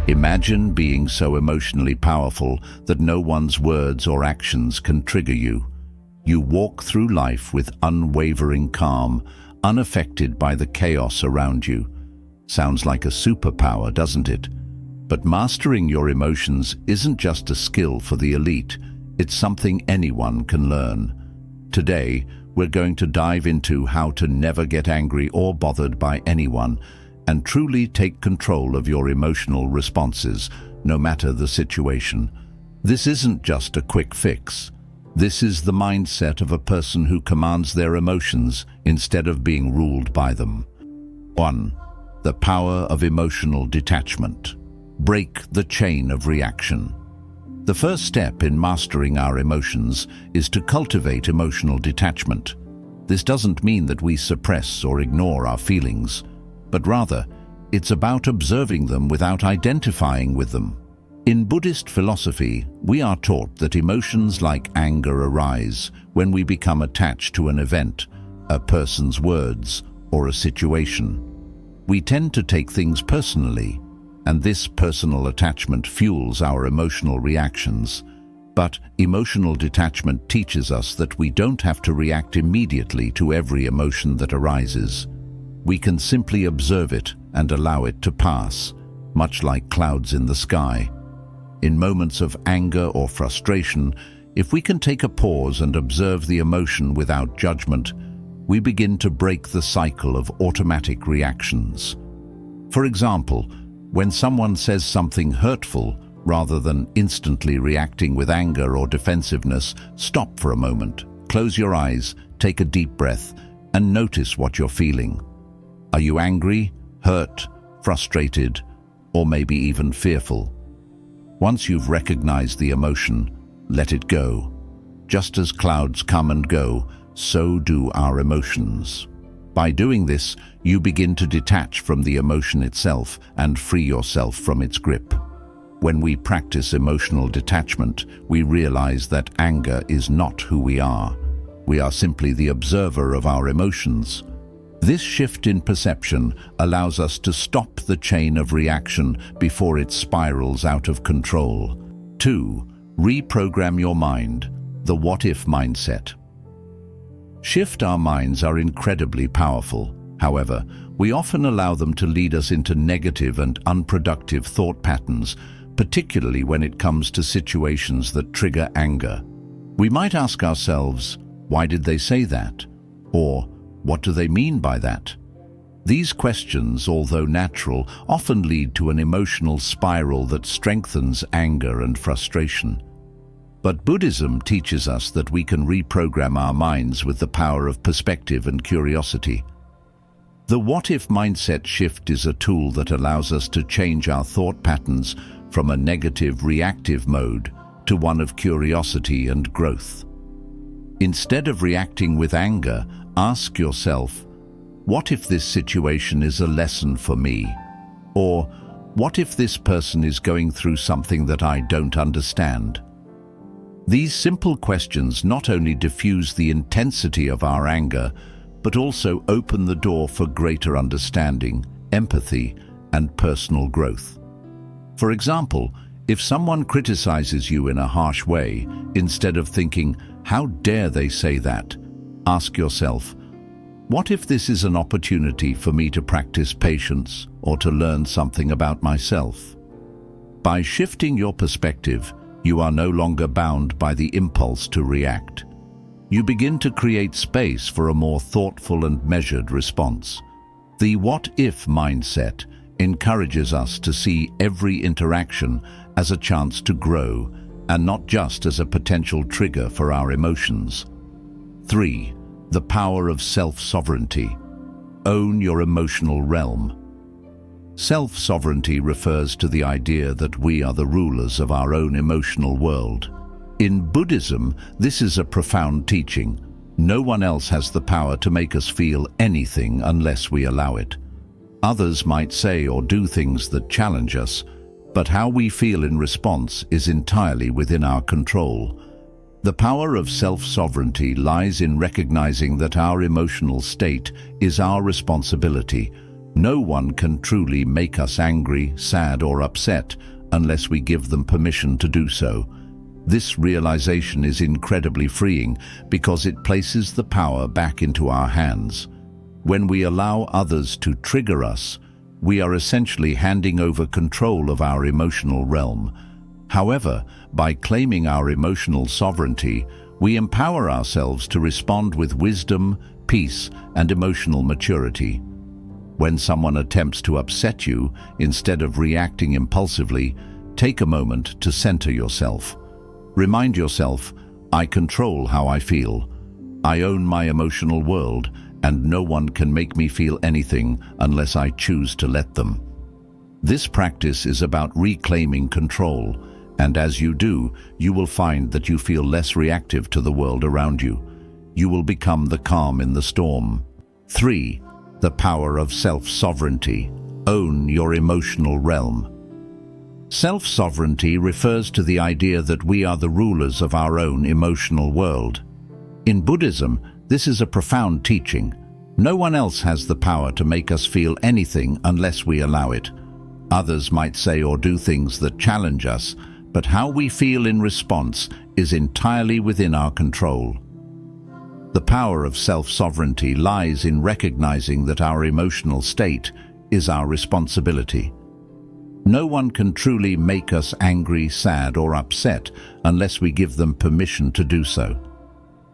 Imagine being so emotionally powerful that no one's words or actions can trigger you. You walk through life with unwavering calm, unaffected by the chaos around you. Sounds like a superpower, doesn't it? But mastering your emotions isn't just a skill for the elite, it's something anyone can learn. Today, we're going to dive into how to never get angry or bothered by anyone and truly take control of your emotional responses, no matter the situation. This isn't just a quick fix. This is the mindset of a person who commands their emotions instead of being ruled by them. 1. The power of emotional detachment. Break the chain of reaction. The first step in mastering our emotions is to cultivate emotional detachment. This doesn't mean that we suppress or ignore our feelings, but rather, it's about observing them without identifying with them. In Buddhist philosophy, we are taught that emotions like anger arise when we become attached to an event, a person's words, or a situation. We tend to take things personally, and this personal attachment fuels our emotional reactions. But emotional detachment teaches us that we don't have to react immediately to every emotion that arises. We can simply observe it and allow it to pass, much like clouds in the sky. In moments of anger or frustration, if we can take a pause and observe the emotion without judgment, we begin to break the cycle of automatic reactions. For example, when someone says something hurtful, rather than instantly reacting with anger or defensiveness, stop for a moment, close your eyes, take a deep breath, and notice what you're feeling. Are you angry, hurt, frustrated, or maybe even fearful? Once you've recognized the emotion, let it go. Just as clouds come and go, so do our emotions. By doing this, you begin to detach from the emotion itself and free yourself from its grip. When we practice emotional detachment, we realize that anger is not who we are. We are simply the observer of our emotions. This shift in perception allows us to stop the chain of reaction before it spirals out of control. 2. Reprogram your mind, the what-if mindset. Shift our minds are incredibly powerful. However, we often allow them to lead us into negative and unproductive thought patterns, particularly when it comes to situations that trigger anger. We might ask ourselves, why did they say that? Or, what do they mean by that? These questions, although natural, often lead to an emotional spiral that strengthens anger and frustration. But Buddhism teaches us that we can reprogram our minds with the power of perspective and curiosity. The what-if mindset shift is a tool that allows us to change our thought patterns from a negative, reactive mode to one of curiosity and growth. Instead of reacting with anger, ask yourself, what if this situation is a lesson for me? Or, what if this person is going through something that I don't understand? These simple questions not only diffuse the intensity of our anger, but also open the door for greater understanding, empathy, and personal growth. For example, if someone criticizes you in a harsh way, instead of thinking, how dare they say that? Ask yourself, what if this is an opportunity for me to practice patience or to learn something about myself? By shifting your perspective, you are no longer bound by the impulse to react. You begin to create space for a more thoughtful and measured response. The what-if mindset encourages us to see every interaction as a chance to grow and not just as a potential trigger for our emotions. 3. The power of self-sovereignty. Own your emotional realm. Self-sovereignty refers to the idea that we are the rulers of our own emotional world. In Buddhism, this is a profound teaching. No one else has the power to make us feel anything unless we allow it. Others might say or do things that challenge us, but how we feel in response is entirely within our control. The power of self-sovereignty lies in recognizing that our emotional state is our responsibility, No one can truly make us angry, sad, or upset unless we give them permission to do so. This realization is incredibly freeing because it places the power back into our hands. When we allow others to trigger us, we are essentially handing over control of our emotional realm. However, by claiming our emotional sovereignty, we empower ourselves to respond with wisdom, peace, and emotional maturity. When someone attempts to upset you, instead of reacting impulsively, take a moment to center yourself. Remind yourself, I control how I feel. I own my emotional world, and no one can make me feel anything unless I choose to let them. This practice is about reclaiming control, and as you do, you will find that you feel less reactive to the world around you. You will become the calm in the storm. 3. The power of self-sovereignty. Own your emotional realm. Self-sovereignty refers to the idea that we are the rulers of our own emotional world. In Buddhism, this is a profound teaching. No one else has the power to make us feel anything unless we allow it. Others might say or do things that challenge us, but how we feel in response is entirely within our control. The power of self-sovereignty lies in recognizing that our emotional state is our responsibility. No one can truly make us angry, sad, or upset unless we give them permission to do so.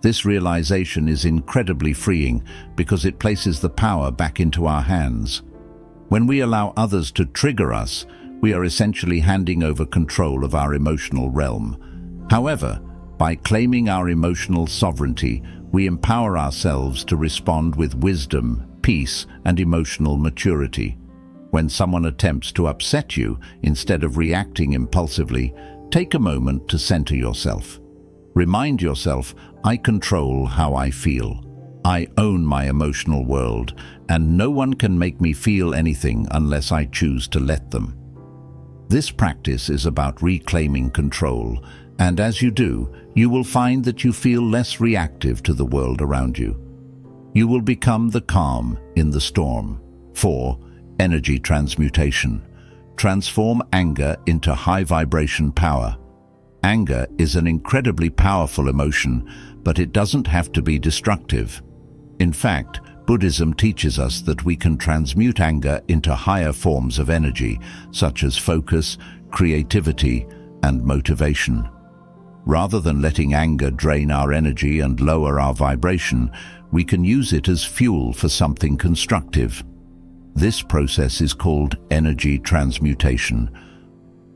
This realization is incredibly freeing because it places the power back into our hands. When we allow others to trigger us, we are essentially handing over control of our emotional realm. However, by claiming our emotional sovereignty, we empower ourselves to respond with wisdom, peace, and emotional maturity. When someone attempts to upset you, instead of reacting impulsively, take a moment to center yourself. Remind yourself, I control how I feel. I own my emotional world, and no one can make me feel anything unless I choose to let them. This practice is about reclaiming control, and as you do, you will find that you feel less reactive to the world around you. You will become the calm in the storm. 4. Energy transmutation. Transform anger into high vibration power. Anger is an incredibly powerful emotion, but it doesn't have to be destructive. In fact, Buddhism teaches us that we can transmute anger into higher forms of energy, such as focus, creativity, and motivation. Rather than letting anger drain our energy and lower our vibration, we can use it as fuel for something constructive. This process is called energy transmutation.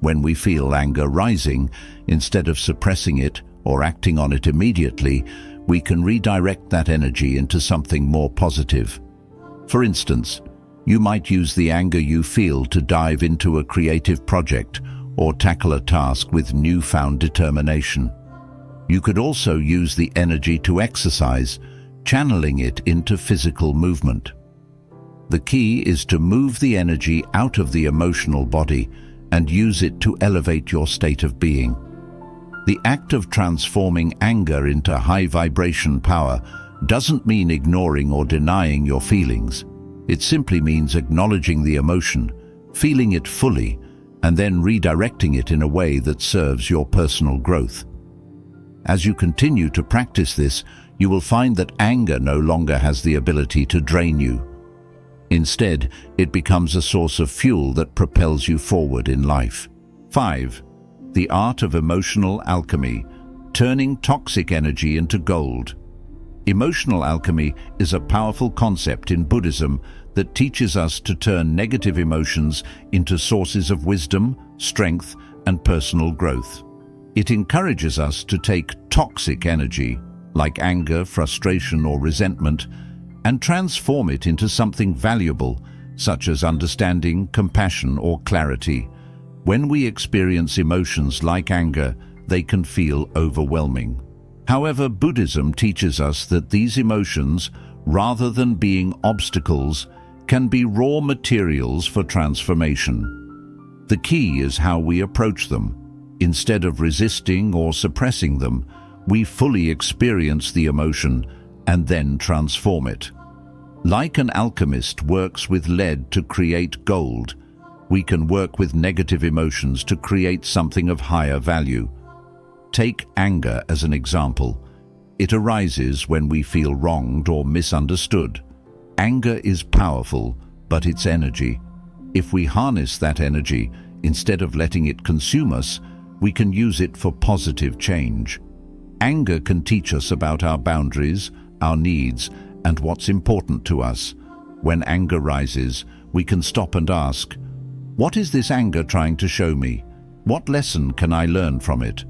When we feel anger rising, instead of suppressing it or acting on it immediately, we can redirect that energy into something more positive. For instance, you might use the anger you feel to dive into a creative project or tackle a task with newfound determination. You could also use the energy to exercise, channeling it into physical movement. The key is to move the energy out of the emotional body and use it to elevate your state of being. The act of transforming anger into high vibration power doesn't mean ignoring or denying your feelings. It simply means acknowledging the emotion, feeling it fully, and then redirecting it in a way that serves your personal growth. As you continue to practice this, you will find that anger no longer has the ability to drain you. Instead, it becomes a source of fuel that propels you forward in life. 5. The art of emotional alchemy, turning toxic energy into gold. Emotional alchemy is a powerful concept in Buddhism that teaches us to turn negative emotions into sources of wisdom, strength, and personal growth. It encourages us to take toxic energy, like anger, frustration, or resentment, and transform it into something valuable, such as understanding, compassion, or clarity. When we experience emotions like anger, they can feel overwhelming. However, Buddhism teaches us that these emotions, rather than being obstacles, can be raw materials for transformation. The key is how we approach them. Instead of resisting or suppressing them, we fully experience the emotion and then transform it. Like an alchemist works with lead to create gold, we can work with negative emotions to create something of higher value. Take anger as an example. It arises when we feel wronged or misunderstood. Anger is powerful, but it's energy. If we harness that energy, instead of letting it consume us, we can use it for positive change. Anger can teach us about our boundaries, our needs, and what's important to us. When anger rises, we can stop and ask, what is this anger trying to show me? What lesson can I learn from it?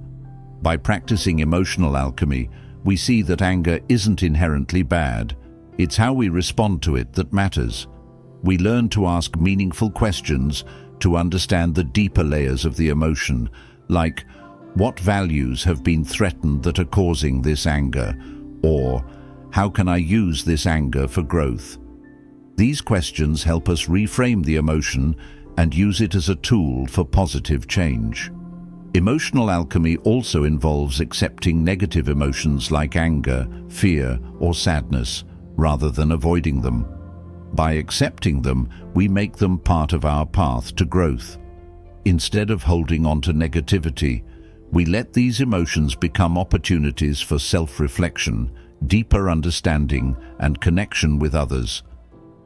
By practicing emotional alchemy, we see that anger isn't inherently bad. It's how we respond to it that matters. We learn to ask meaningful questions to understand the deeper layers of the emotion, like, what values have been threatened that are causing this anger? Or, how can I use this anger for growth? These questions help us reframe the emotion and use it as a tool for positive change. Emotional alchemy also involves accepting negative emotions like anger, fear, or sadness, rather than avoiding them. By accepting them, we make them part of our path to growth. Instead of holding on to negativity, we let these emotions become opportunities for self-reflection, deeper understanding, and connection with others.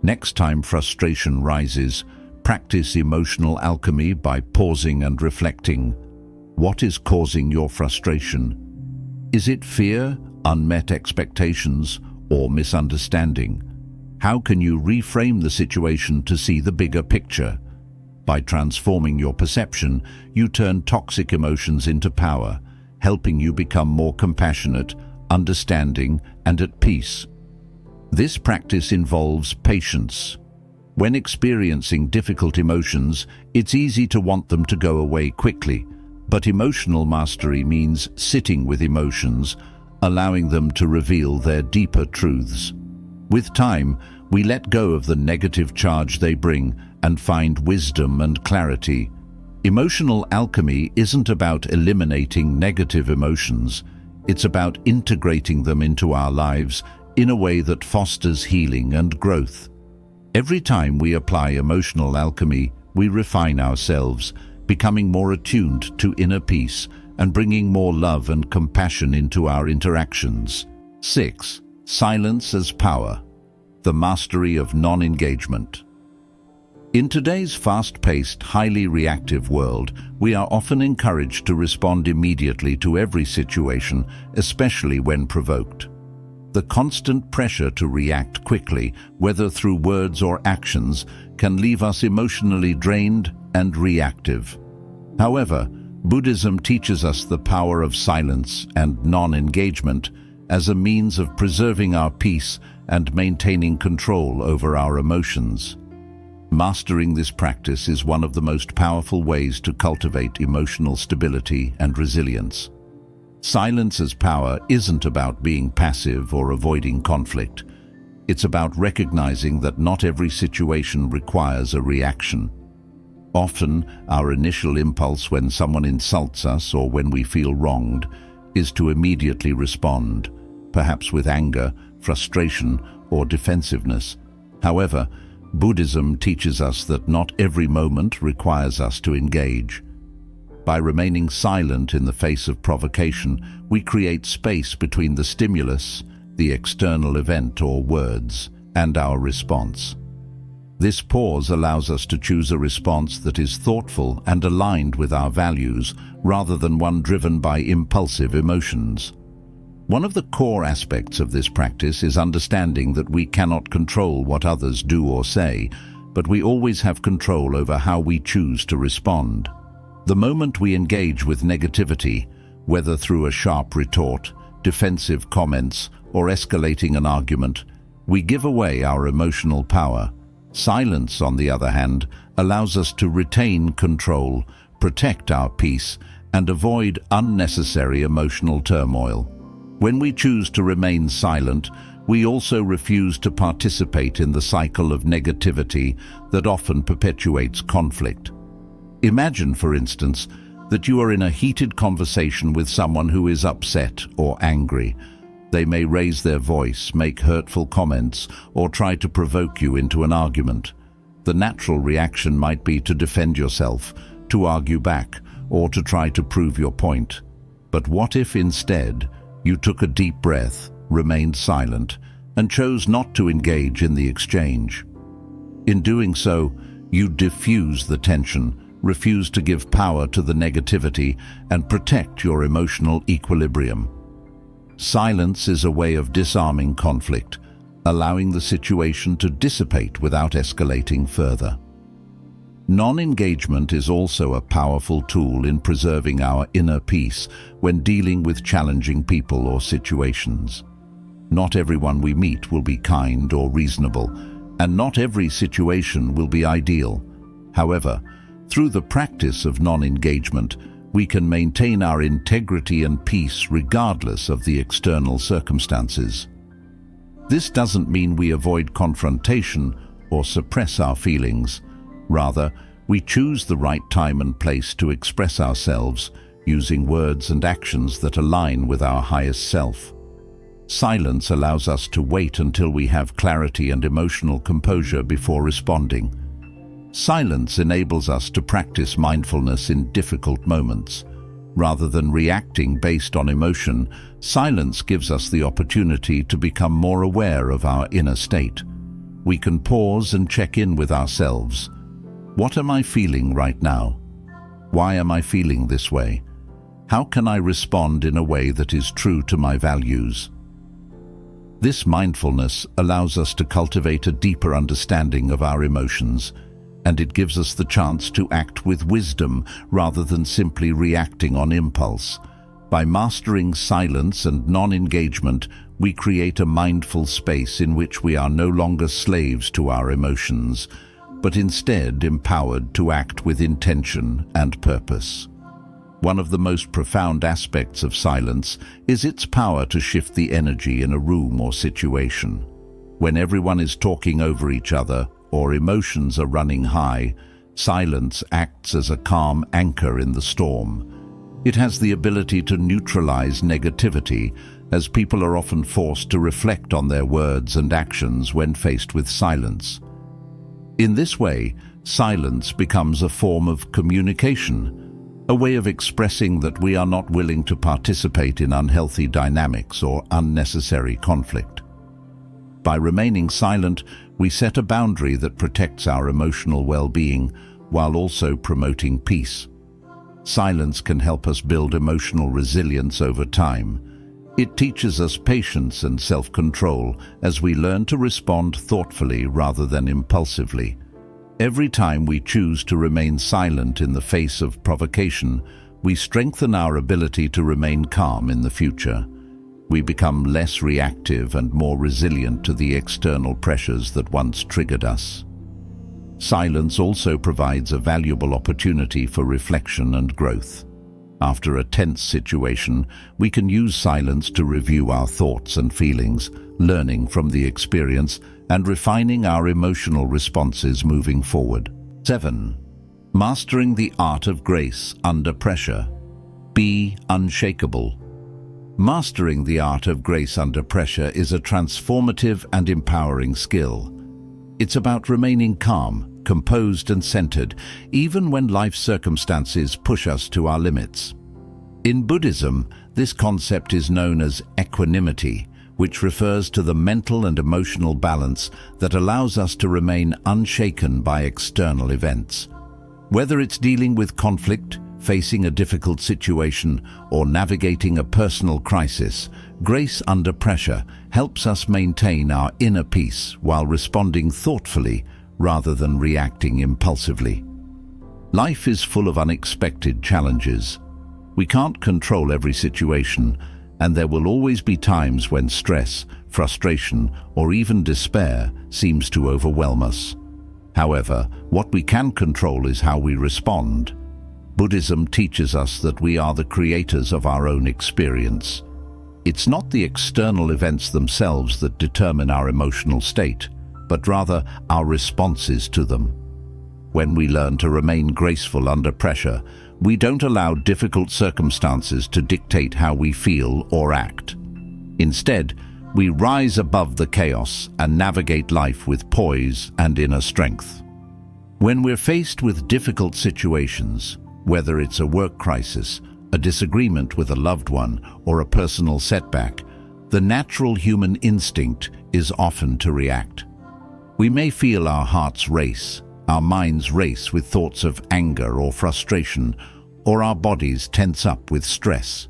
Next time frustration rises, practice emotional alchemy by pausing and reflecting. What is causing your frustration? Is it fear, unmet expectations, or misunderstanding? How can you reframe the situation to see the bigger picture? By transforming your perception, you turn toxic emotions into power, helping you become more compassionate, understanding, and at peace. This practice involves patience. When experiencing difficult emotions, it's easy to want them to go away quickly, but emotional mastery means sitting with emotions, allowing them to reveal their deeper truths. With time, we let go of the negative charge they bring and find wisdom and clarity. Emotional alchemy isn't about eliminating negative emotions. It's about integrating them into our lives in a way that fosters healing and growth. Every time we apply emotional alchemy, we refine ourselves, becoming more attuned to inner peace and bringing more love and compassion into our interactions. 6. Silence as power. The mastery of non-engagement. In today's fast-paced, highly reactive world, we are often encouraged to respond immediately to every situation, especially when provoked. The constant pressure to react quickly, whether through words or actions, can leave us emotionally drained and reactive. However, Buddhism teaches us the power of silence and non-engagement as a means of preserving our peace and maintaining control over our emotions. Mastering this practice is one of the most powerful ways to cultivate emotional stability and resilience. Silence as power isn't about being passive or avoiding conflict. It's about recognizing that not every situation requires a reaction. Often, our initial impulse when someone insults us or when we feel wronged is to immediately respond, perhaps with anger, frustration, or defensiveness. However, Buddhism teaches us that not every moment requires us to engage. By remaining silent in the face of provocation, we create space between the stimulus, the external event or words, and our response. This pause allows us to choose a response that is thoughtful and aligned with our values, rather than one driven by impulsive emotions. One of the core aspects of this practice is understanding that we cannot control what others do or say, but we always have control over how we choose to respond. The moment we engage with negativity, whether through a sharp retort, defensive comments, or escalating an argument, we give away our emotional power. Silence, on the other hand, allows us to retain control, protect our peace, and avoid unnecessary emotional turmoil. When we choose to remain silent, we also refuse to participate in the cycle of negativity that often perpetuates conflict. Imagine, for instance, that you are in a heated conversation with someone who is upset or angry. They may raise their voice, make hurtful comments, or try to provoke you into an argument. The natural reaction might be to defend yourself, to argue back, or to try to prove your point. But what if instead you took a deep breath, remained silent, and chose not to engage in the exchange? In doing so, you diffuse the tension, refuse to give power to the negativity, and protect your emotional equilibrium. Silence is a way of disarming conflict, allowing the situation to dissipate without escalating further. Non-engagement is also a powerful tool in preserving our inner peace when dealing with challenging people or situations. Not everyone we meet will be kind or reasonable, and not every situation will be ideal. However, through the practice of non-engagement, we can maintain our integrity and peace regardless of the external circumstances. This doesn't mean we avoid confrontation or suppress our feelings. Rather, we choose the right time and place to express ourselves, using words and actions that align with our highest self. Silence allows us to wait until we have clarity and emotional composure before responding. Silence enables us to practice mindfulness in difficult moments. Rather than reacting based on emotion, silence gives us the opportunity to become more aware of our inner state. We can pause and check in with ourselves. What am I feeling right now? Why am I feeling this way? How can I respond in a way that is true to my values? This mindfulness allows us to cultivate a deeper understanding of our emotions, and it gives us the chance to act with wisdom rather than simply reacting on impulse. By mastering silence and non-engagement, we create a mindful space in which we are no longer slaves to our emotions, but instead empowered to act with intention and purpose. One of the most profound aspects of silence is its power to shift the energy in a room or situation. When everyone is talking over each other or emotions are running high, silence acts as a calm anchor in the storm. It has the ability to neutralize negativity, as people are often forced to reflect on their words and actions when faced with silence. In this way, silence becomes a form of communication, a way of expressing that we are not willing to participate in unhealthy dynamics or unnecessary conflict. By remaining silent, we set a boundary that protects our emotional well-being while also promoting peace. Silence can help us build emotional resilience over time. It teaches us patience and self-control as we learn to respond thoughtfully rather than impulsively. Every time we choose to remain silent in the face of provocation, we strengthen our ability to remain calm in the future. We become less reactive and more resilient to the external pressures that once triggered us. Silence also provides a valuable opportunity for reflection and growth. After a tense situation, we can use silence to review our thoughts and feelings, learning from the experience and refining our emotional responses moving forward. 7. Mastering the art of grace under pressure. Be unshakable. Mastering the art of grace under pressure is a transformative and empowering skill. It's about remaining calm, composed and centered, even when life circumstances push us to our limits. In Buddhism, this concept is known as equanimity, which refers to the mental and emotional balance that allows us to remain unshaken by external events. Whether it's dealing with conflict, facing a difficult situation, or navigating a personal crisis, grace under pressure helps us maintain our inner peace while responding thoughtfully rather than reacting impulsively. Life is full of unexpected challenges. We can't control every situation, and there will always be times when stress, frustration, or even despair seems to overwhelm us. However, what we can control is how we respond. Buddhism teaches us that we are the creators of our own experience. It's not the external events themselves that determine our emotional state, but rather our responses to them. When we learn to remain graceful under pressure, we don't allow difficult circumstances to dictate how we feel or act. Instead, we rise above the chaos and navigate life with poise and inner strength. When we're faced with difficult situations, whether it's a work crisis, a disagreement with a loved one, or a personal setback, the natural human instinct is often to react. We may feel our hearts race, our minds race with thoughts of anger or frustration, or our bodies tense up with stress.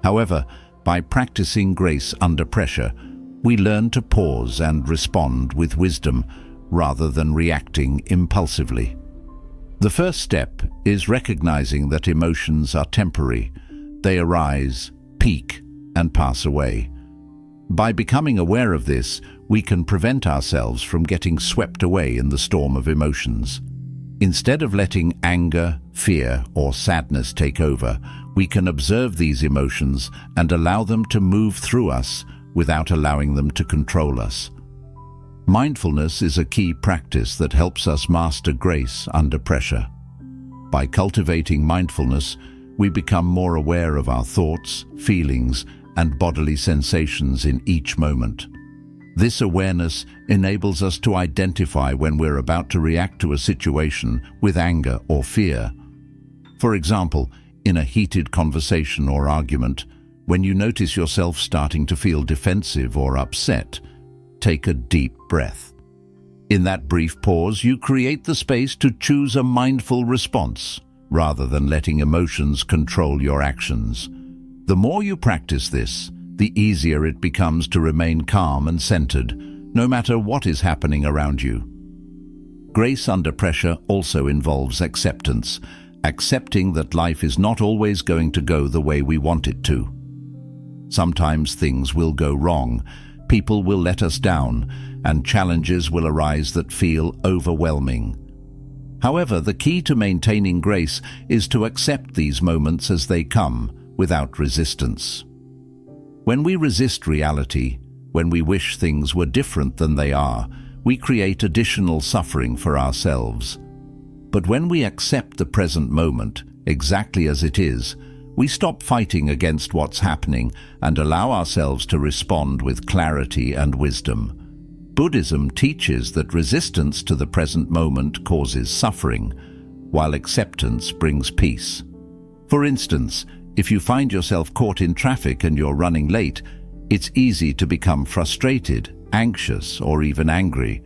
However, by practicing grace under pressure, we learn to pause and respond with wisdom rather than reacting impulsively. The first step is recognizing that emotions are temporary. They arise, peak, and pass away. By becoming aware of this, we can prevent ourselves from getting swept away in the storm of emotions. Instead of letting anger, fear, or sadness take over, we can observe these emotions and allow them to move through us without allowing them to control us. Mindfulness is a key practice that helps us master grace under pressure. By cultivating mindfulness, we become more aware of our thoughts, feelings, and bodily sensations in each moment. This awareness enables us to identify when we're about to react to a situation with anger or fear. For example, in a heated conversation or argument, when you notice yourself starting to feel defensive or upset, take a deep breath. In that brief pause, you create the space to choose a mindful response, rather than letting emotions control your actions. The more you practice this, the easier it becomes to remain calm and centered, no matter what is happening around you. Grace under pressure also involves acceptance, accepting that life is not always going to go the way we want it to. Sometimes things will go wrong, people will let us down, and challenges will arise that feel overwhelming. However, the key to maintaining grace is to accept these moments as they come, without resistance. When we resist reality, when we wish things were different than they are, we create additional suffering for ourselves. But when we accept the present moment, exactly as it is, we stop fighting against what's happening and allow ourselves to respond with clarity and wisdom. Buddhism teaches that resistance to the present moment causes suffering, while acceptance brings peace. For instance, if you find yourself caught in traffic and you're running late, it's easy to become frustrated, anxious, or even angry.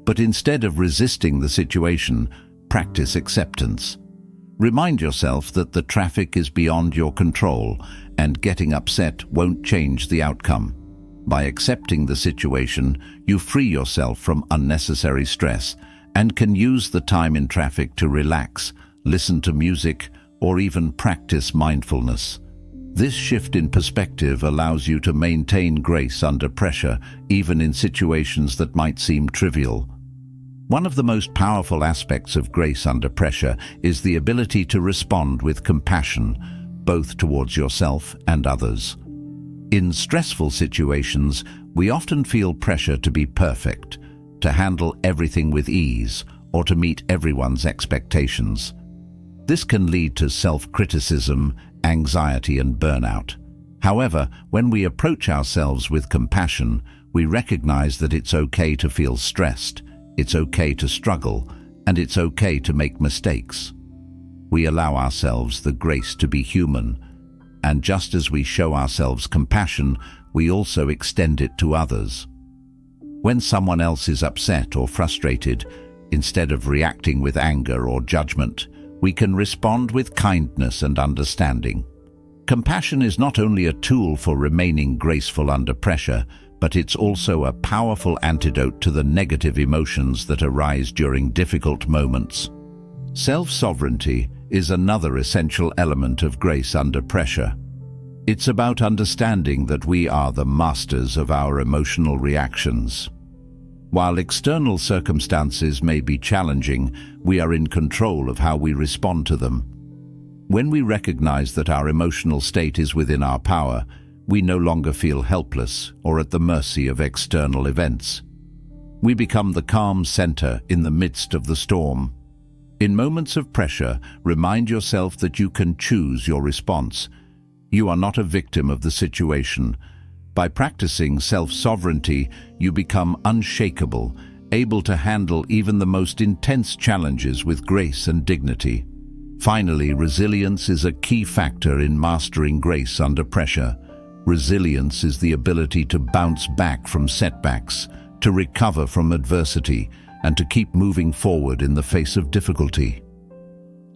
But instead of resisting the situation, practice acceptance. Remind yourself that the traffic is beyond your control and getting upset won't change the outcome. By accepting the situation, you free yourself from unnecessary stress and can use the time in traffic to relax, listen to music, or even practice mindfulness. This shift in perspective allows you to maintain grace under pressure, even in situations that might seem trivial. One of the most powerful aspects of grace under pressure is the ability to respond with compassion, both towards yourself and others. In stressful situations, we often feel pressure to be perfect, to handle everything with ease, or to meet everyone's expectations. This can lead to self-criticism, anxiety, and burnout. However, when we approach ourselves with compassion, we recognize that it's okay to feel stressed, it's okay to struggle, and it's okay to make mistakes. We allow ourselves the grace to be human, and just as we show ourselves compassion, we also extend it to others. When someone else is upset or frustrated, instead of reacting with anger or judgment, we can respond with kindness and understanding. Compassion is not only a tool for remaining graceful under pressure, but it's also a powerful antidote to the negative emotions that arise during difficult moments. Self-sovereignty is another essential element of grace under pressure. It's about understanding that we are the masters of our emotional reactions. While external circumstances may be challenging, we are in control of how we respond to them. When we recognize that our emotional state is within our power, we no longer feel helpless or at the mercy of external events. We become the calm center in the midst of the storm. In moments of pressure, remind yourself that you can choose your response. You are not a victim of the situation, By practicing self-sovereignty, you become unshakable, able to handle even the most intense challenges with grace and dignity. Finally, resilience is a key factor in mastering grace under pressure. Resilience is the ability to bounce back from setbacks, to recover from adversity, and to keep moving forward in the face of difficulty.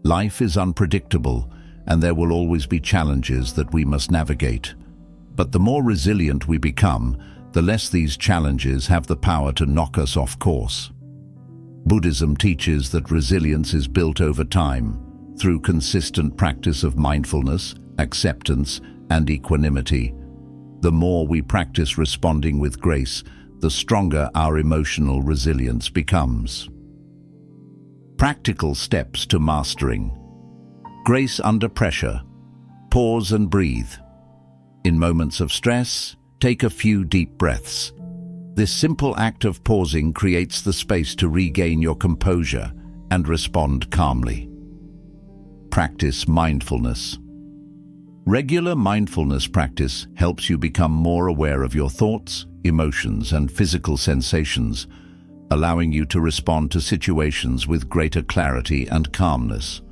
Life is unpredictable, and there will always be challenges that we must navigate. But the more resilient we become, the less these challenges have the power to knock us off course. Buddhism teaches that resilience is built over time, through consistent practice of mindfulness, acceptance, and equanimity. The more we practice responding with grace, the stronger our emotional resilience becomes. Practical steps to mastering. Grace under pressure. Pause and breathe. In moments of stress, take a few deep breaths. This simple act of pausing creates the space to regain your composure and respond calmly. Practice mindfulness. Regular mindfulness practice helps you become more aware of your thoughts, emotions, and physical sensations, allowing you to respond to situations with greater clarity and calmness.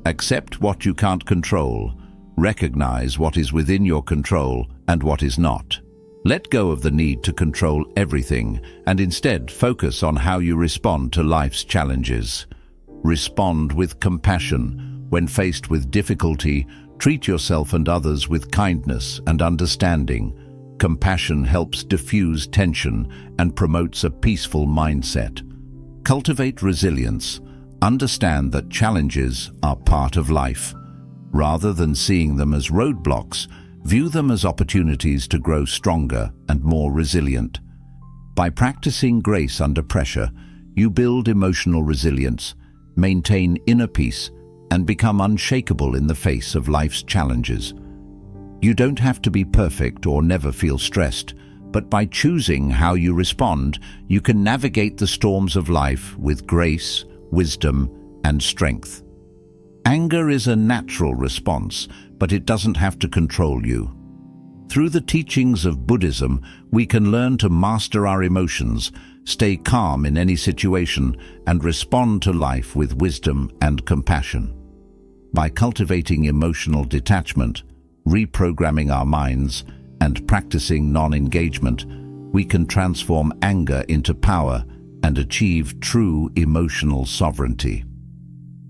Accept what you can't control. Recognize what is within your control and what is not. Let go of the need to control everything and instead focus on how you respond to life's challenges. Respond with compassion. When faced with difficulty, treat yourself and others with kindness and understanding. Compassion helps diffuse tension and promotes a peaceful mindset. Cultivate resilience. Understand that challenges are part of life. Rather than seeing them as roadblocks, view them as opportunities to grow stronger and more resilient. By practicing grace under pressure, you build emotional resilience, maintain inner peace, and become unshakable in the face of life's challenges. You don't have to be perfect or never feel stressed, but by choosing how you respond, you can navigate the storms of life with grace, wisdom, and strength. Anger is a natural response, but it doesn't have to control you. Through the teachings of Buddhism, we can learn to master our emotions, stay calm in any situation, and respond to life with wisdom and compassion. By cultivating emotional detachment, reprogramming our minds, and practicing non-engagement, we can transform anger into power and achieve true emotional sovereignty.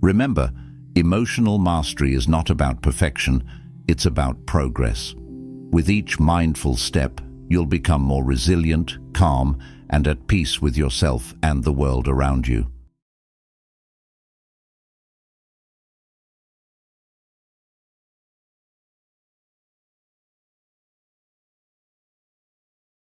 Remember, emotional mastery is not about perfection, it's about progress. With each mindful step, you'll become more resilient, calm, and at peace with yourself and the world around you.